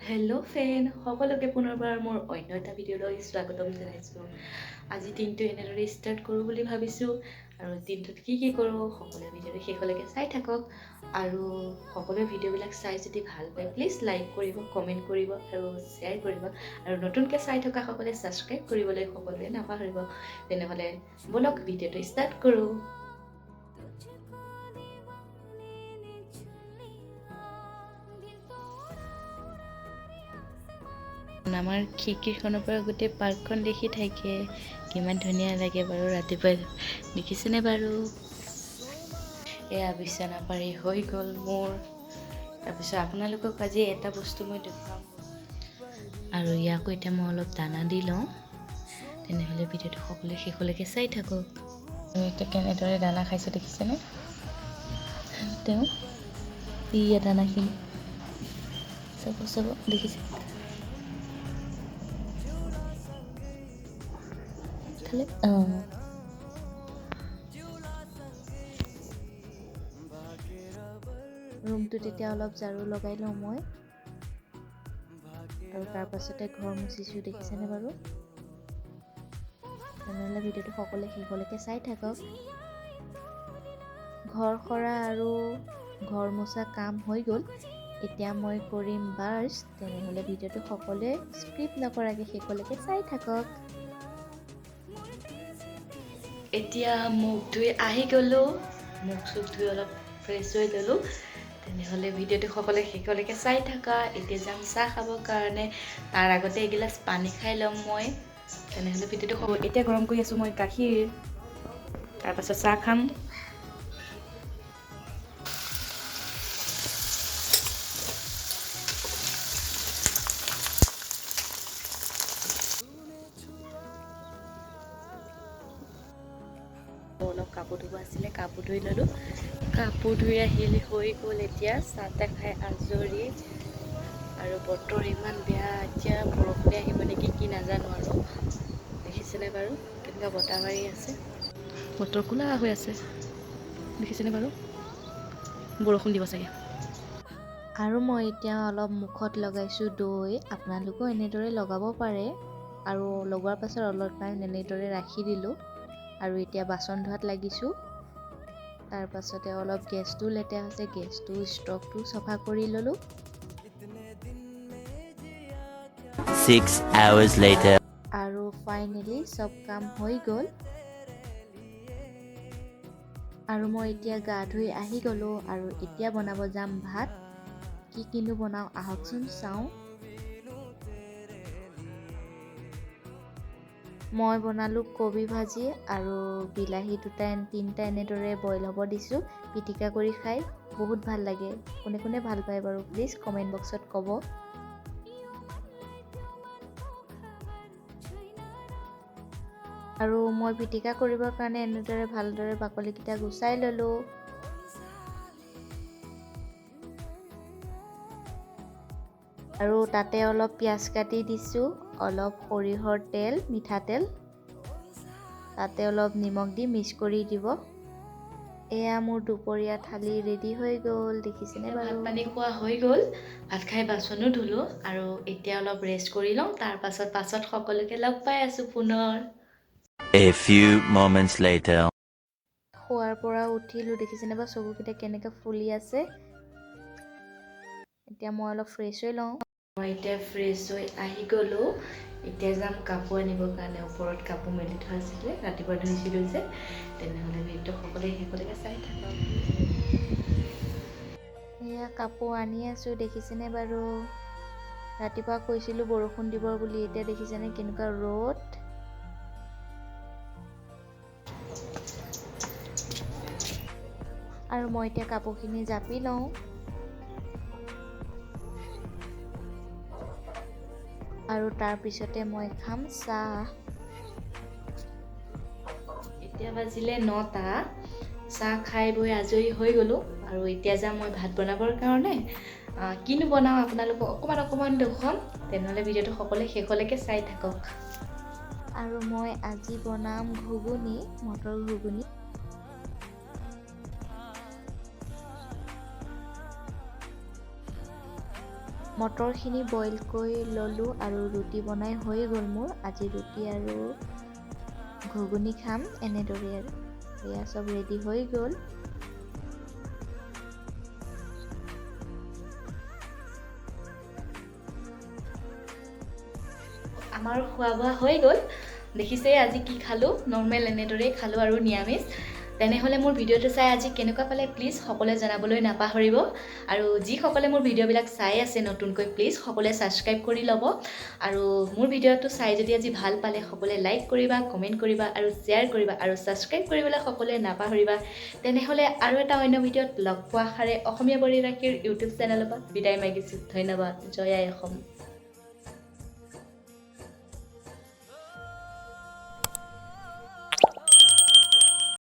Hello' friend, সকলোকে পুনৰবাৰ মোৰ অন্য এটা ভিডিঅ'লৈ স্বাগতম জনাইছোঁ। আজি দিনটো এনেদৰে ষ্টাৰ্ট কৰোঁ বুলি ভাবিছোঁ আৰু দিনটোত কি কৰোঁ সকলোৱে ভিডিঅ'টো শেষলৈকে চাই থাকক। আৰু সকলোৱে ভিডিঅ'বিলাক চাই যদি ভাল পায় প্লিজ লাইক কৰিব, কমেণ্ট কৰিব আৰু শ্বেয়াৰ কৰিব। আৰু নতুনকৈ চাই থকা সকলে ছাবস্ক্ৰাইব কৰিবলৈ সকলোৱে নাপাহৰিব। তেনেহ'লে ব'লক ভিডিঅ'টো ষ্টাৰ্ট কৰোঁ। আমাৰ খিৰিকীখনৰ পৰা গোটেই পাৰ্কখন দেখি থাকে, কিমান ধুনীয়া লাগে বাৰু। ৰাতিপুৱাই দেখিছেনে বাৰু? এয়া বিচনা পাৰি হৈ গ'ল মোৰ। তাৰপিছত আপোনালোকক আজি এটা বস্তু মই দেখুৱাম আৰু ইয়াকো এতিয়া মই অলপ দানা দি লওঁ। তেনেহ'লে ভিডিঅ'টো সকলোৱে শেষলৈকে চাই থাকক। এতিয়া কেনেদৰে দানা খাইছে দেখিছেনে তেওঁ? ইয়া দানাখিনি চাব দেখিছে? খালে ৰুমটোত এতিয়া অলপ ঝাৰু লগাই লওঁ মই, আৰু তাৰ পাছতে ঘৰ মুচিছোঁ। দেখিছেনে বাৰু? তেনেহ'লে ভিডিঅ'টো সকলোৱে শেষলৈকে চাই থাকক। ঘৰ সৰা আৰু ঘৰ মোচা কাম হৈ গ'ল। এতিয়া মই কৰিম ব্ৰাছ। তেনেহ'লে ভিডিঅ'টো সকলোৱে স্কিপ নকৰাকৈ শেষলৈকে চাই থাকক। এতিয়া মুখ ধুই আহি গ'লোঁ, মুখ চুখ ধুই অলপ ফ্ৰেছ হৈ ল'লোঁ। তেনেহ'লে ভিডিঅ'টো সকলোৱে শেষলৈকে চাই থাকা। এতিয়া যাম চাহ খাবৰ কাৰণে, তাৰ আগতে এগিলাচ পানী খাই ল'ম মই। তেনেহ'লে ভিডিঅ'টো এতিয়া গৰম কৰি আছোঁ মই গাখীৰ, তাৰপাছত চাহ খাম। অলপ কাপোৰ ধুব আছিলে, কাপোৰ ধুই ল'লোঁ। কাপোৰ ধুই আহিলি হৈ গ'ল। এতিয়া চাহ তাহ খাই আজৰি। আৰু বতৰ ইমান বেয়া, এতিয়া বৰষুণে আহিব নেকি কি নাজানো আৰু। দেখিছেনে বাৰু কেনেকুৱা বতাহ মাৰি আছে? বতৰ ক'লা হৈ আছে, দেখিছেনে বাৰু? বৰষুণ দিব চাগে। আৰু মই এতিয়া অলপ মুখত লগাইছোঁ দৈ। আপোনালোকেও এনেদৰে লগাব পাৰে। আৰু লগোৱাৰ পাছত অলপ টাইম এনেদৰে ৰাখি দিলোঁ। আৰু এতিয়া বাচন ধোৱাত লাগিছোঁ। তাৰ পাছতে অলপ গেছটো লেতেৰা হৈছে, গেছটো ষ্টভটো চফা কৰি ল'লোঁ। 6 hours later. আৰু ফাইনেলি চব কাম হৈ গ'ল। আৰু মই এতিয়া গা ধুই আহি গ'লোঁ আৰু এতিয়া বনাব যাম ভাত। কিনো বনাওঁ আহকচোন চাওঁ। মই বনালোঁ কবি ভাজি আৰু বিলাহী তিনিটা এনেদৰে বইল হ'ব দিছোঁ। পিটিকা কৰি খাই বহুত ভাল লাগে। কোনে কোনে ভাল পায় বাৰু প্লিজ কমেণ্ট বক্সত ক'ব। আৰু মই পিটিকা কৰিবৰ কাৰণে এনেদৰে ভালদৰে বাকলিকেইটা গুচাই ল'লোঁ। আৰু তাতে অলপ পিঁয়াজ কাটি দিছোঁ, অলপ সৰিয়হৰ তেল, মিঠাতেল, তাতে অলপ নিমখ দি মিক্স কৰি দিব। এয়া মোৰ দুপৰীয়া থালি ৰেডি হৈ গ'ল। দেখিছেনে বাৰু? ভাত পানী খোৱা হৈ গ'ল, ভাত খাই বাচনো ধুলোঁ আৰু এতিয়া অলপ ৰেষ্ট কৰি লওঁ। তাৰ পাছত সকলোকে লগ পাই আছোঁ পুনৰ। A few moments later. শোৱাৰ পৰা উঠিলোঁ, দেখিছেনে বা চকুকেইটা কেনেকৈ ফুলি আছে। এতিয়া মই অলপ ফ্ৰেছ হৈ লওঁ। মই এতিয়া ফ্ৰেছ হৈ আহি গ'লোঁ। এতিয়া যাম কাপোৰ আনিবৰ কাৰণে। ওপৰত কাপোৰ মেলি থোৱা আছিলে, ৰাতিপুৱা ধুইছিলোঁ যে। তেনেহ'লে ভিডিঅ'টো সকলোৱে শেষলৈকে চাই থাকক। এয়া কাপোৰ আনি আছোঁ, দেখিছেনে বাৰু? ৰাতিপুৱা কৈছিলোঁ বৰষুণ দিব বুলি, এতিয়া দেখিছেনে কেনেকুৱা ৰ'দ। আৰু মই এতিয়া কাপোৰখিনি জাপি লওঁ। আৰু তাৰপিছতে মই খাম চাহ। এতিয়া বাজিলে 9টা। চাহ খাই বৈ আজৰি হৈ গ'লোঁ আৰু এতিয়া যাম মই ভাত বনাবৰ কাৰণে। কিনো বনাওঁ আপোনালোকক অকণমান দেখুৱাম। তেনেহ'লে ভিডিঅ'টো সকলোৱে শেষলৈকে চাই থাকক। আৰু মই আজি বনাম ঘুগুনি, মটৰ ঘুগুনি। মটৰখিনি বইল কৰি ল'লোঁ আৰু ৰুটি বনাই হৈ গ'ল মোৰ। আজি ৰুটি আৰু ঘুগুনি খাম এনেদৰে আৰু এয়া চব ৰেডি হৈ গ'ল। আমাৰ খোৱা বোৱা হৈ গ'ল। দেখিছে আজি কি খালোঁ, নৰ্মেল এনেদৰেই খালোঁ আৰু নিৰামিষ। তেনেহ'লে মোৰ ভিডিঅ'টো চাই আজি কেনেকুৱা পালে প্লিজ সকলোৱে জনাবলৈ নাপাহৰিব। আৰু যিসকলে মোৰ ভিডিঅ'বিলাক চাই আছে নতুনকৈ প্লিজ সকলোৱে ছাবস্ক্ৰাইব কৰি ল'ব। আৰু মোৰ ভিডিঅ'টো চাই যদি আজি ভাল পালে সকলোৱে লাইক কৰিবা, কমেণ্ট কৰিবা আৰু শ্বেয়াৰ কৰিবা আৰু ছাবস্ক্ৰাইব কৰিবলৈ সকলোৱে নাপাহৰিবা। তেনেহ'লে আৰু এটা অন্য ভিডিঅ'ত লগ পোৱা আশাৰে অসমীয়া বৰৰাশীৰ ইউটিউব চেনেলৰ পৰা বিদায় মাগিছোঁ। ধন্যবাদ। জয় আই অসম।